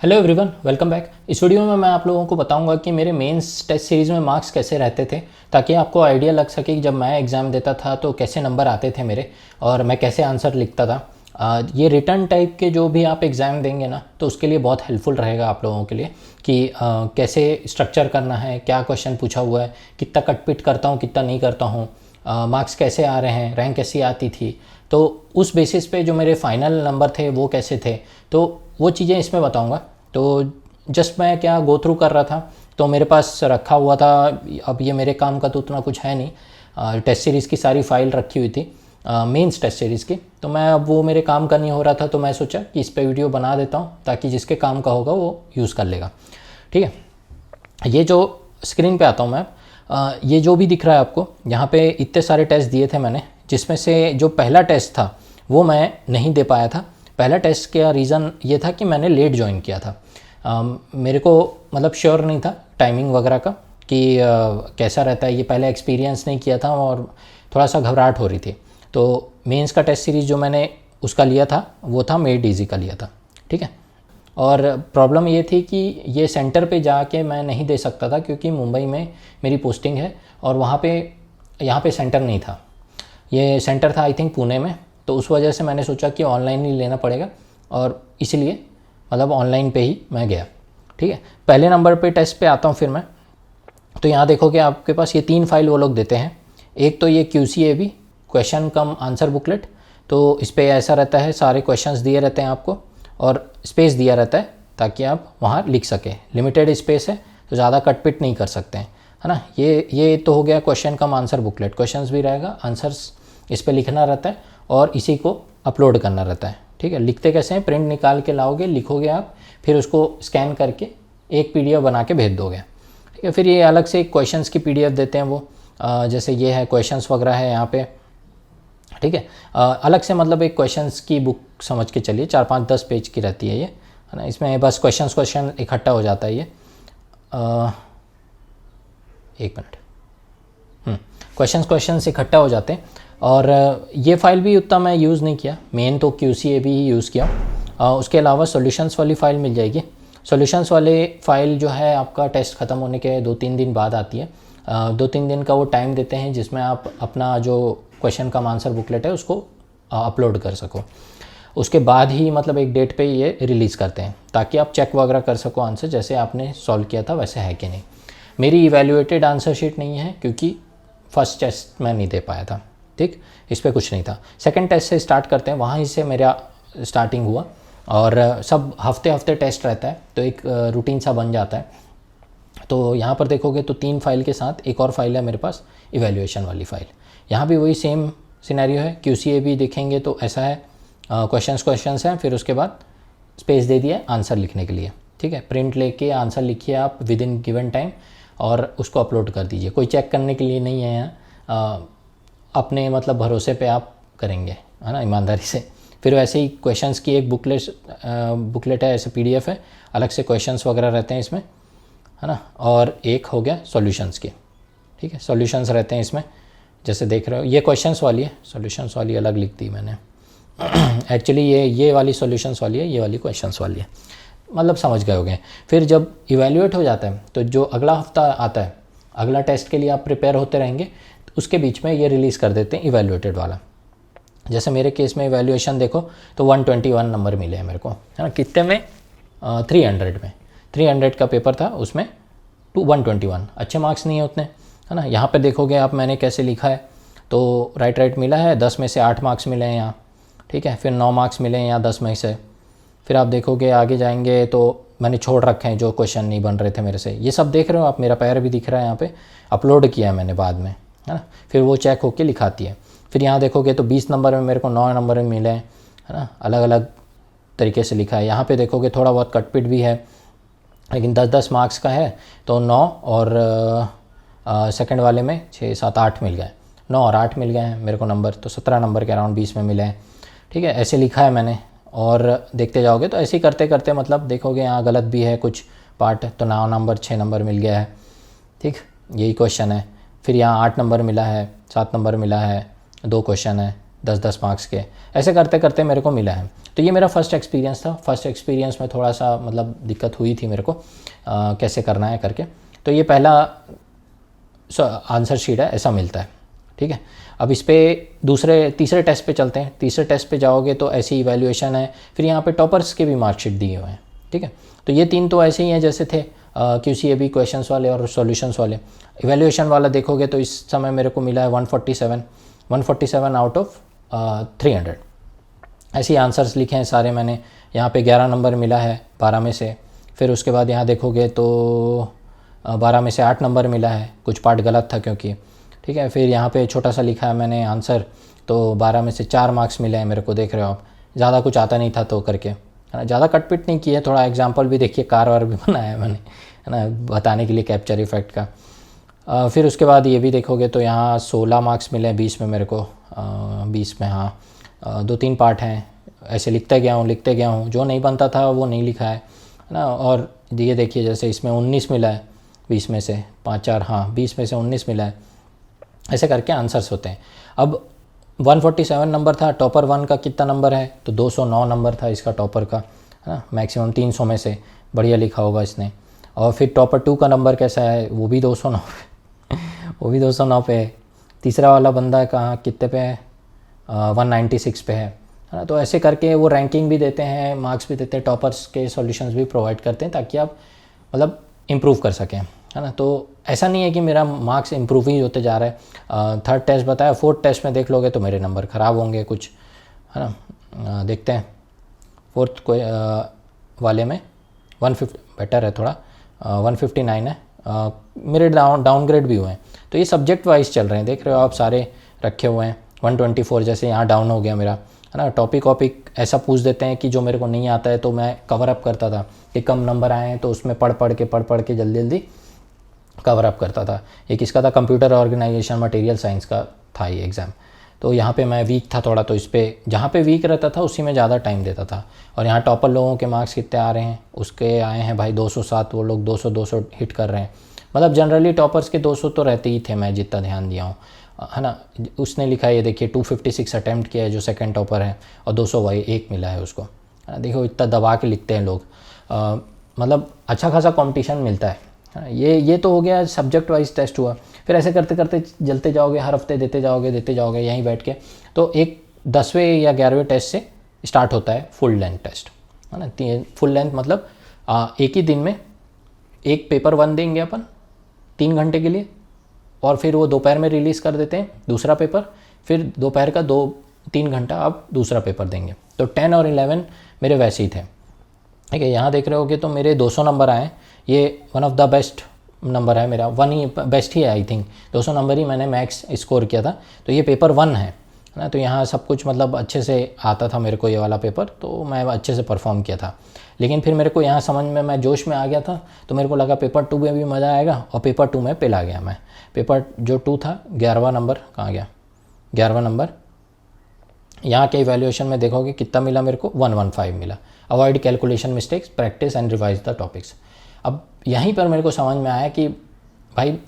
Hello everyone, welcome back. इस video में मैं आप लोगों को बताऊंगा कि मेरे मेंस टेस्ट सीरीज़ में मार्क्स कैसे रहते थे, ताकि आपको आइडिया लग सके कि जब मैं एग्ज़ाम देता था तो कैसे नंबर आते थे मेरे और मैं कैसे आंसर लिखता था। ये रिटर्न टाइप के जो भी आप एग्ज़ाम देंगे ना, तो उसके लिए बहुत हेल्पफुल रहेगा आप लोगों के लिए कि कैसे स्ट्रक्चर करना है, क्या क्वेश्चन पूछा हुआ है, कितना कटपिट करता हूँ, कितना नहीं करता हूँ, मार्क्स कैसे आ रहे हैं, रैंक कैसी आती थी। तो उस बेसिस पे जो मेरे फाइनल नंबर थे वो कैसे थे, तो वो चीज़ें इसमें बताऊंगा। तो जस्ट मैं क्या गो थ्रू कर रहा था, तो मेरे पास रखा हुआ था। अब ये मेरे काम का तो उतना कुछ है नहीं, टेस्ट सीरीज़ की सारी फाइल रखी हुई थी, मेंस टेस्ट सीरीज़ की। तो मैं अब वो मेरे काम का नहीं हो रहा था, तो मैं सोचा कि इस पे वीडियो बना देता हूँ ताकि जिसके काम का होगा वो यूज़ कर लेगा। ठीक है, ये जो स्क्रीन पे आता हूँ मैं, ये जो भी दिख रहा है आपको, यहाँ पे इतने सारे टेस्ट दिए थे मैंने, जिसमें से जो पहला टेस्ट था वो मैं नहीं दे पाया था। पहला टेस्ट का रीज़न ये था कि मैंने लेट ज्वाइन किया था। मेरे को मतलब श्योर नहीं था टाइमिंग वगैरह का कि कैसा रहता है, ये पहले एक्सपीरियंस नहीं किया था और थोड़ा सा घबराहट हो रही थी। तो मेंस का टेस्ट सीरीज़ जो मैंने उसका लिया था वो था मेड इजी का लिया था। ठीक है, और प्रॉब्लम ये थी कि ये सेंटर पे जाके मैं नहीं दे सकता था, क्योंकि मुंबई में मेरी पोस्टिंग है और वहाँ पे यहाँ पे सेंटर नहीं था। ये सेंटर था आई थिंक पुणे में। तो उस वजह से मैंने सोचा कि ऑनलाइन ही लेना पड़ेगा, और इसलिए मतलब ऑनलाइन पे ही मैं गया। ठीक है, पहले नंबर पे टेस्ट पे आता हूँ फिर मैं। तो यहाँ देखोगे आपके पास ये 3 फाइल वो लोग देते हैं। एक तो ये QCAB क्वेश्चन कम आंसर बुकलेट, तो इस पर ऐसा रहता है, सारे क्वेश्चंस दिए रहते हैं आपको और स्पेस दिया रहता है ताकि आप वहाँ लिख सकें। लिमिटेड स्पेस है तो ज़्यादा कटपिट नहीं कर सकते हैं, है ना। ये तो हो गया क्वेश्चन कम आंसर बुकलेट। क्वेश्चंस भी रहेगा, आंसर्स इस पर लिखना रहता है और इसी को अपलोड करना रहता है। ठीक है, लिखते कैसे हैं, प्रिंट निकाल के लाओगे, लिखोगे आप, फिर उसको स्कैन करके एक PDF बना के भेज दोगे। ठीक है, फिर ये अलग से एक क्वेश्चंस की PDF देते हैं वो, जैसे ये है क्वेश्चंस वगैरह है यहाँ पे। ठीक है, अलग से मतलब एक क्वेश्चंस की बुक समझ के चलिए, 4-5-10 पेज की रहती है ये, है ना। इसमें बस क्वेश्चन इकट्ठा हो जाता है ये। एक मिनट, क्वेश्चंस इकट्ठा हो जाते हैं। और ये फाइल भी उतना मैं यूज़ नहीं किया, मेन तो QCAB ही यूज़ किया। उसके अलावा सॉल्यूशंस वाली फ़ाइल मिल जाएगी। सॉल्यूशंस वाले फ़ाइल जो है आपका टेस्ट ख़त्म होने के 2-3 दिन बाद आती है। 2-3 दिन का वो टाइम देते हैं जिसमें आप अपना जो क्वेश्चन का आंसर बुकलेट है उसको अपलोड कर सको। उसके बाद ही मतलब एक डेट पे ये रिलीज़ करते हैं, ताकि आप चेक वगैरह कर सको आंसर जैसे आपने सॉल्व किया था वैसे है कि नहीं। मेरी इवैल्यूएटेड आंसर शीट नहीं है, क्योंकि फर्स्ट टेस्ट मैं नहीं दे पाया था। ठीक, इस पर कुछ नहीं था। सेकंड टेस्ट से स्टार्ट करते हैं, वहाँ से मेरा स्टार्टिंग हुआ। और सब हफ्ते टेस्ट रहता है, तो एक रूटीन सा बन जाता है। तो यहाँ पर देखोगे तो 3 फाइल के साथ एक और फाइल है मेरे पास, इवैल्यूएशन वाली फ़ाइल। यहाँ भी वही सेम सिनेरियो है। QCAB देखेंगे तो ऐसा है, क्वेश्चंस हैं, फिर उसके बाद स्पेस दे दिया आंसर लिखने के लिए। ठीक है, प्रिंट लेके आंसर लिखिए आप विद इन गिवन टाइम और उसको अपलोड कर दीजिए। कोई चेक करने के लिए नहीं है यहाँ, अपने मतलब भरोसे पे आप करेंगे, है ना, ईमानदारी से। फिर वैसे ही क्वेश्चंस की एक बुकलेट है, ऐसे PDF है, अलग से क्वेश्चंस वगैरह रहते हैं इसमें, है ना। और एक हो गया सॉल्यूशंस की। ठीक है, सॉल्यूशंस रहते हैं इसमें, जैसे देख रहे हो ये क्वेश्चंस वाली है, सॉल्यूशंस वाली अलग लिख दी मैंने। एक्चुअली ये वाली सॉल्यूशंस वाली है, ये वाली क्वेश्चंस वाली है, मतलब समझ गए होंगे। फिर जब इवैल्यूएट हो जाता है तो जो अगला हफ्ता आता है, अगला टेस्ट के लिए आप प्रिपेयर होते रहेंगे, तो उसके बीच में ये रिलीज़ कर देते हैं इवैल्यूएटेड वाला। जैसे मेरे केस में इवैल्यूएशन देखो तो 121 नंबर मिले हैं मेरे को, है ना। कितने में, 300 में। 300 का पेपर था, उसमें 121 अच्छे मार्क्स नहीं है उतने, है ना। यहाँ पे देखोगे आप मैंने कैसे लिखा है, तो राइट मिला है, 10 में से 8 मार्क्स मिले हैं यहाँ। ठीक है, फिर 9 मार्क्स मिले हैं यहाँ 10 में से। फिर आप देखोगे आगे जाएंगे तो मैंने छोड़ रखे हैं जो क्वेश्चन नहीं बन रहे थे मेरे से। ये सब देख रहे हो आप, मेरा पैर भी दिख रहा है यहाँ पे, अपलोड किया है मैंने बाद में, है ना। फिर वो चेक होके लिखाती है। फिर यहाँ देखोगे तो 20 नंबर में मेरे को 9 नंबर में मिले हैं, है ना, अलग अलग तरीके से लिखा है। यहाँ पे देखोगे थोड़ा बहुत कटपिट भी है, लेकिन 10-10 मार्क्स का है तो 9 और सेकंड वाले में 6-7-8 मिल गए, 9 और 8 मिल गए हैं मेरे को नंबर, तो 17 नंबर के अराउंड 20 में मिले हैं। ठीक है, ऐसे लिखा है मैंने। और देखते जाओगे तो ऐसे ही करते करते मतलब देखोगे यहाँ गलत भी है कुछ पार्ट, तो 9 नंबर 6 नंबर मिल गया है। ठीक, यही क्वेश्चन है। फिर यहाँ 8 नंबर मिला है, 7 नंबर मिला है, 2 क्वेश्चन है 10-10 मार्क्स के। ऐसे करते करते मेरे को मिला है। तो ये मेरा फर्स्ट एक्सपीरियंस था। फर्स्ट एक्सपीरियंस में थोड़ा सा मतलब दिक्कत हुई थी मेरे को कैसे करना है करके। तो ये पहला आंसर शीट है, ऐसा मिलता है, ठीक है। अब इस पे तीसरे टेस्ट पे चलते हैं। तीसरे टेस्ट पे जाओगे तो ऐसी इवैल्यूएशन है, फिर यहाँ पे टॉपर्स के भी मार्कशीट दिए हुए हैं, ठीक है। तो ये 3 तो ऐसे ही हैं जैसे थे QCAB क्वेश्चंस वाले और सॉल्यूशंस वाले। इवैल्यूएशन वाला देखोगे तो इस समय मेरे को मिला है 147 आउट ऑफ 300। ऐसे ही आंसर्स लिखे हैं सारे मैंने। यहाँ पे 11 नंबर मिला है 12 में से। फिर उसके बाद यहाँ देखोगे तो 12 में से 8 नंबर मिला है, कुछ पार्ट गलत था क्योंकि, ठीक है। फिर यहाँ पे छोटा सा लिखा है मैंने आंसर, तो 12 में से 4 मार्क्स मिले हैं मेरे को, देख रहे हो आप। ज़्यादा कुछ आता नहीं था तो करके, है ना, ज़्यादा कटपिट नहीं किया, थोड़ा एग्जांपल भी देखिए, कार वार भी बनाया है मैंने, है ना, बताने के लिए कैप्चर इफेक्ट का। फिर उसके बाद ये भी देखोगे तो यहाँ 16 मार्क्स मिले हैं 20 में मेरे को। 20 में हाँ 2-3 पार्ट हैं, ऐसे लिखते गया हूँ, जो नहीं बनता था वो नहीं लिखा है ना। और ये देखिए जैसे इसमें 19 मिला है 20 में से, 5-4 हाँ 20 में से 19 मिला है, ऐसे करके आंसर्स होते हैं। अब 147 नंबर था, टॉपर 1 का कितना नंबर है, तो 209 नंबर था इसका टॉपर का, है ना, मैक्सिमम 300 में से, बढ़िया लिखा होगा इसने। और फिर टॉपर 2 का नंबर कैसा है, वो भी 209 वो भी 209 पे है। तीसरा वाला बंदा कहाँ कितने पे है, 196 पे है ना। तो ऐसे करके वो रैंकिंग भी देते हैं, मार्क्स भी देते हैं, टॉपर्स के सॉल्यूशंस भी प्रोवाइड करते हैं ताकि आप मतलब इम्प्रूव कर सकें, है ना। तो ऐसा नहीं है कि मेरा मार्क्स इम्प्रूव ही होते जा रहा है। थर्ड टेस्ट बताया, फोर्थ टेस्ट में देख लोगे तो मेरे नंबर ख़राब होंगे कुछ, है ना। देखते हैं फोर्थ को वाले में 150 बेटर है थोड़ा, 159 है। मेरे डाउनग्रेड भी हुए हैं। तो ये सब्जेक्ट वाइज चल रहे हैं, देख रहे हो आप, सारे रखे हुए हैं। 124 जैसे यहाँ डाउन हो गया मेरा, है ना। टॉपिक ऐसा पूछ देते हैं कि जो मेरे को नहीं आता है तो मैं कवर अप करता था, कि कम नंबर आए हैं तो उसमें पढ़ पढ़ के जल्दी कवर अप करता था। ये किसका था, कंप्यूटर ऑर्गेनाइजेशन मटेरियल साइंस का था ये एग्ज़ाम। तो यहाँ पे मैं वीक था थोड़ा, तो इस पर जहाँ पे वीक रहता था उसी में ज़्यादा टाइम देता था। और यहाँ टॉपर लोगों के मार्क्स कितने आ रहे हैं, उसके आए हैं भाई 207, वो लोग 200 हिट कर रहे हैं। मतलब जनरली टॉपर्स के 200 तो रहते ही थे, मैं जितना ध्यान दिया हूँ, है ना। उसने लिखा है ये देखिए 256 अटैम्प्ट किया है जो सेकंड टॉपर है, और 201 मिला है उसको, है ना। देखो इतना दबा के लिखते हैं लोग, मतलब अच्छा खासा कंपटीशन मिलता है। ये तो हो गया सब्जेक्ट वाइज टेस्ट हुआ। फिर ऐसे करते करते जलते जाओगे, हर हफ्ते देते जाओगे यहीं बैठ के। तो एक 10वें या 11वें टेस्ट से स्टार्ट होता है फुल लेंथ टेस्ट, है ना। फुल लेंथ मतलब एक ही दिन में एक पेपर 1 देंगे अपन 3 घंटे के लिए, और फिर वो दोपहर में रिलीज़ कर देते हैं दूसरा पेपर, फिर दोपहर का 2-3 घंटा आप दूसरा पेपर देंगे। तो 10 और 11 मेरे वैसे ही थे, ठीक है। यहाँ देख रहे होगे तो मेरे 200 नंबर आए, ये one of the best number है मेरा, 1 ही बेस्ट ही है आई थिंक, 200 नंबर ही मैंने मैक्स स्कोर किया था। तो ये पेपर 1 है ना। तो यहाँ सब कुछ मतलब अच्छे से आता था मेरे को, ये वाला पेपर, तो मैं अच्छे से परफॉर्म किया था। लेकिन फिर मेरे को यहाँ समझ में, मैं जोश में आ गया था, तो मेरे को लगा पेपर 2 में भी मज़ा आएगा, और पेपर 2 में पिला गया मैं। पेपर जो 2 था 11वां नंबर कहाँ गया, 11वां नंबर यहाँ के इवैल्यूएशन में देखोगे कितना मिला मेरे को, 115 मिला। Avoid calculation mistakes, practice and revise the topics. अब यहीं पर मेरे को समझ में आया कि भाई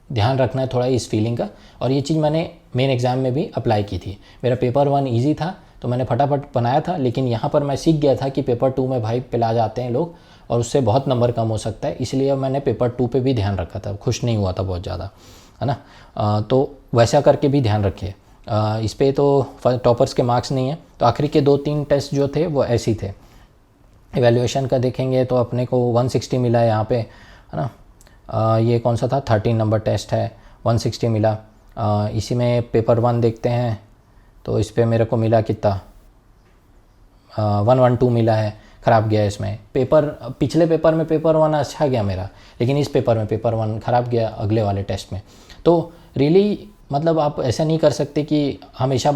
ध्यान रखना है थोड़ा इस फीलिंग का, और ये चीज़ मैंने मेन एग्ज़ाम में भी अप्लाई की थी। मेरा पेपर 1 ईजी था तो मैंने फटाफट बनाया था, लेकिन यहाँ पर मैं सीख गया था कि पेपर 2 में भाई पिला जाते हैं लोग, और उससे बहुत नंबर कम हो सकता है, इसलिए मैंने पेपर 2 पे भी ध्यान रखा था। खुश नहीं हुआ था बहुत ज़्यादा, है ना। तो वैसा करके भी ध्यान रखिए। इस पे तो टॉपर्स के मार्क्स नहीं है, तो आखिरी के 2-3 टेस्ट जो थे वो ऐसे ही थे। इवैल्यूएशन का देखेंगे तो अपने को 160 मिला है यहाँ पे, है ना। ये कौन सा था, 13 नंबर टेस्ट है, 160 मिला। इसी में पेपर 1 देखते हैं तो इस पे मेरे को मिला कितना, 112 मिला है। ख़राब गया इसमें पेपर, पिछले पेपर में पेपर 1 अच्छा गया मेरा, लेकिन इस पेपर में पेपर 1 ख़राब गया अगले वाले टेस्ट में। तो रियली मतलब आप ऐसा नहीं कर सकते कि हमेशा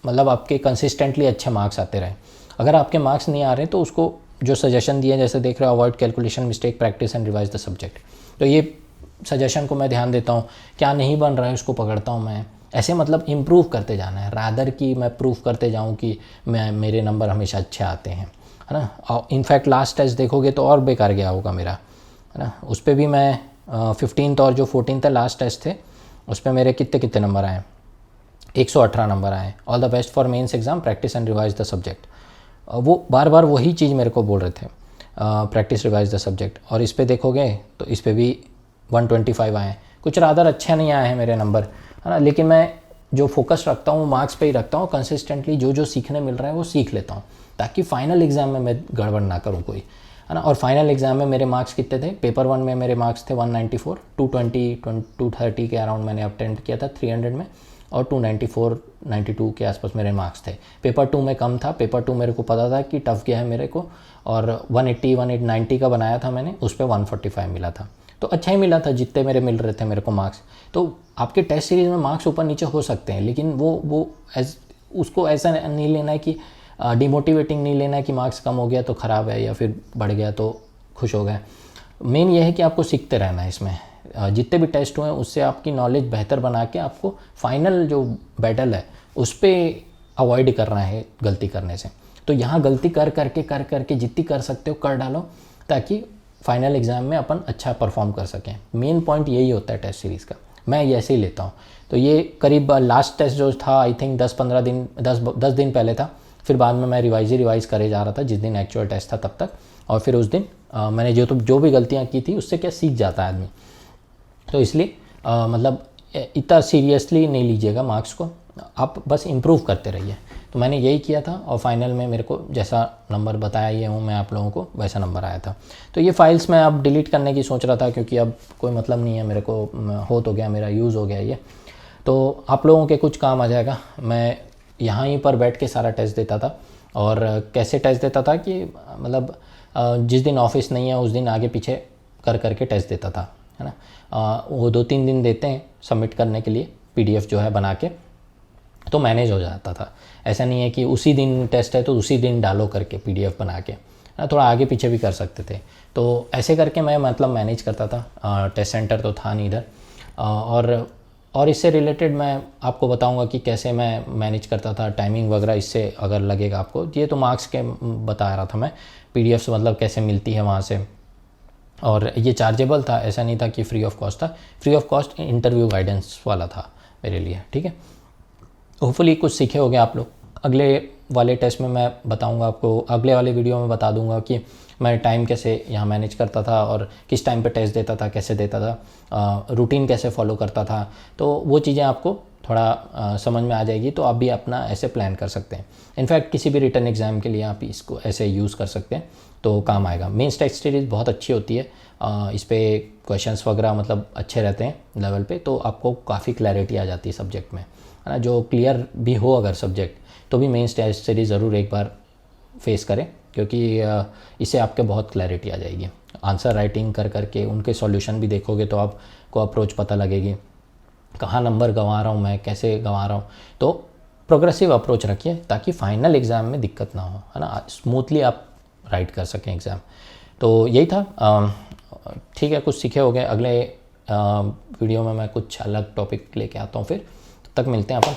मतलब आपके कंसिस्टेंटली अच्छे मार्क्स आते रहे। अगर आपके मार्क्स नहीं आ रहे तो उसको जो सजेशन दिए, जैसे देख रहे हो, avoid calculation mistake, practice and revise the subject, तो ये सजेशन को मैं ध्यान देता हूँ। क्या नहीं बन रहा है उसको पकड़ता हूँ मैं, ऐसे मतलब इम्प्रूव करते जाना है, रादर कि मैं प्रूव करते जाऊँ कि मेरे नंबर हमेशा अच्छे आते हैं, है ना। और इनफैक्ट लास्ट टेस्ट देखोगे तो और बेकार गया होगा मेरा, है ना। उस पर भी मैं 15th और जो 14th लास्ट टेस्ट थे उस पर मेरे कितने नंबर आए, 118 नंबर आए। All the best for mains exam, practice and revise the subject. वो बार बार वही चीज़ मेरे को बोल रहे थे, प्रैक्टिस रिवाइज द सब्जेक्ट। और इस पे देखोगे तो इस पे भी 125 आए हैं, कुछ रादर अच्छे नहीं आए हैं मेरे नंबर, है ना। लेकिन मैं जो फोकस रखता हूँ मार्क्स पे ही रखता हूँ, कंसिस्टेंटली जो जो सीखने मिल रहा है वो सीख लेता हूँ, ताकि फाइनल एग्ज़ाम में मैं गड़बड़ ना करूँ कोई, है ना। और फाइनल एग्ज़ाम में मेरे मार्क्स कितने थे, पेपर 1 में मेरे मार्क्स थे 194, 230 के अराउंड मैंने अटेम्प्ट किया था 300 में, और 294 92 के आसपास मेरे मार्क्स थे। पेपर 2 में कम था, पेपर 2 मेरे को पता था कि टफ गया है मेरे को, और 180 का बनाया था मैंने, उस पर 145 मिला था, तो अच्छा ही मिला था जितने मेरे मिल रहे थे मेरे को मार्क्स। तो आपके टेस्ट सीरीज़ में मार्क्स ऊपर नीचे हो सकते हैं, लेकिन वो उसको ऐसा नहीं लेना है कि डिमोटिवेटिंग नहीं लेना है कि मार्क्स कम हो गया तो ख़राब है, या फिर बढ़ गया तो खुश हो गए। मेन ये है कि आपको सीखते रहना है इसमें, जितने भी टेस्ट हुए हैं उससे आपकी नॉलेज बेहतर बना के आपको फाइनल जो बैटल है उस पर अवॉइड करना है गलती करने से। तो यहाँ गलती कर करके जितनी कर सकते हो कर डालो, ताकि फाइनल एग्ज़ाम में अपन अच्छा परफॉर्म कर सकें। मेन पॉइंट यही होता है टेस्ट सीरीज़ का, मैं ऐसे ही लेता हूँ। तो ये करीब लास्ट टेस्ट जो था आई थिंक 10 दिन पहले था, फिर बाद में मैं रिवाइज़ करे जा रहा था जिस दिन एक्चुअल टेस्ट था तब तक, और फिर उस दिन मैंने जो भी गलतियाँ की थी उससे क्या सीख जाता है आदमी। तो इसलिए मतलब इतना सीरियसली नहीं लीजिएगा मार्क्स को, आप बस इम्प्रूव करते रहिए। तो मैंने यही किया था, और फाइनल में मेरे को जैसा नंबर बताया ये हूँ मैं आप लोगों को, वैसा नंबर आया था। तो ये फाइल्स मैं अब डिलीट करने की सोच रहा था, क्योंकि अब कोई मतलब नहीं है मेरे को, हो तो गया मेरा, यूज़ हो गया ये, तो आप लोगों के कुछ काम आ जाएगा। मैं यहाँ ही पर बैठ के सारा टेस्ट देता था, और कैसे टेस्ट देता था कि मतलब जिस दिन ऑफिस नहीं है उस दिन आगे पीछे करके टेस्ट देता था, है ना। वो 2-3 दिन देते हैं सबमिट करने के लिए PDF जो है बना के, तो मैनेज हो जाता था। ऐसा नहीं है कि उसी दिन टेस्ट है तो उसी दिन डालो करके PDF बना के, थोड़ा आगे पीछे भी कर सकते थे। तो ऐसे करके मैं मतलब मैनेज करता था, टेस्ट सेंटर तो था नहीं इधर। और इससे रिलेटेड मैं आपको बताऊंगा कि कैसे मैं मैनेज करता था, टाइमिंग वगैरह, इससे अगर लगेगा आपको। ये तो मार्क्स के बता रहा था मैं, PDF से मतलब कैसे मिलती है वहाँ से। और ये चार्जेबल था, ऐसा नहीं था कि फ्री ऑफ कॉस्ट था, free of cost interview guidance वाला था मेरे लिए, ठीक है। होपफुली कुछ सीखे होंगे आप लोग। अगले वाले टेस्ट में मैं बताऊंगा आपको, अगले वाले वीडियो में बता दूंगा कि मैं टाइम कैसे यहाँ मैनेज करता था, और किस टाइम पे टेस्ट देता था, कैसे देता था, रूटीन कैसे फॉलो करता था। तो वो चीज़ें आपको थोड़ा समझ में आ जाएगी, तो आप भी अपना ऐसे प्लान कर सकते हैं। इनफैक्ट किसी भी रिटर्न एग्ज़ाम के लिए आप इसको ऐसे यूज़ कर सकते हैं, तो काम आएगा। मेंस टेस्ट सीरीज़ बहुत अच्छी होती है, इस पर क्वेश्चंस वगैरह मतलब अच्छे रहते हैं लेवल पे, तो आपको काफ़ी क्लैरिटी आ जाती है सब्जेक्ट में, है ना। जो क्लियर भी हो अगर सब्जेक्ट, तो भी मेंस टेस्ट सीरीज़ ज़रूर एक बार फेस करें, क्योंकि इससे आपके बहुत क्लैरिटी आ जाएगी। आंसर राइटिंग करके उनके सॉल्यूशन भी देखोगे तो आपको अप्रोच पता लगेगी, कहाँ नंबर गंवा रहा हूँ मैं, कैसे गंवा रहा हूँ। तो प्रोग्रेसिव अप्रोच रखिए, ताकि फाइनल एग्ज़ाम में दिक्कत ना हो, है ना, स्मूथली आप राइट कर सकें एग्ज़ाम। तो यही था, ठीक है, कुछ सीखे हो गए। अगले वीडियो में मैं कुछ अलग टॉपिक लेके आता हूँ, फिर तब तक मिलते हैं अपन।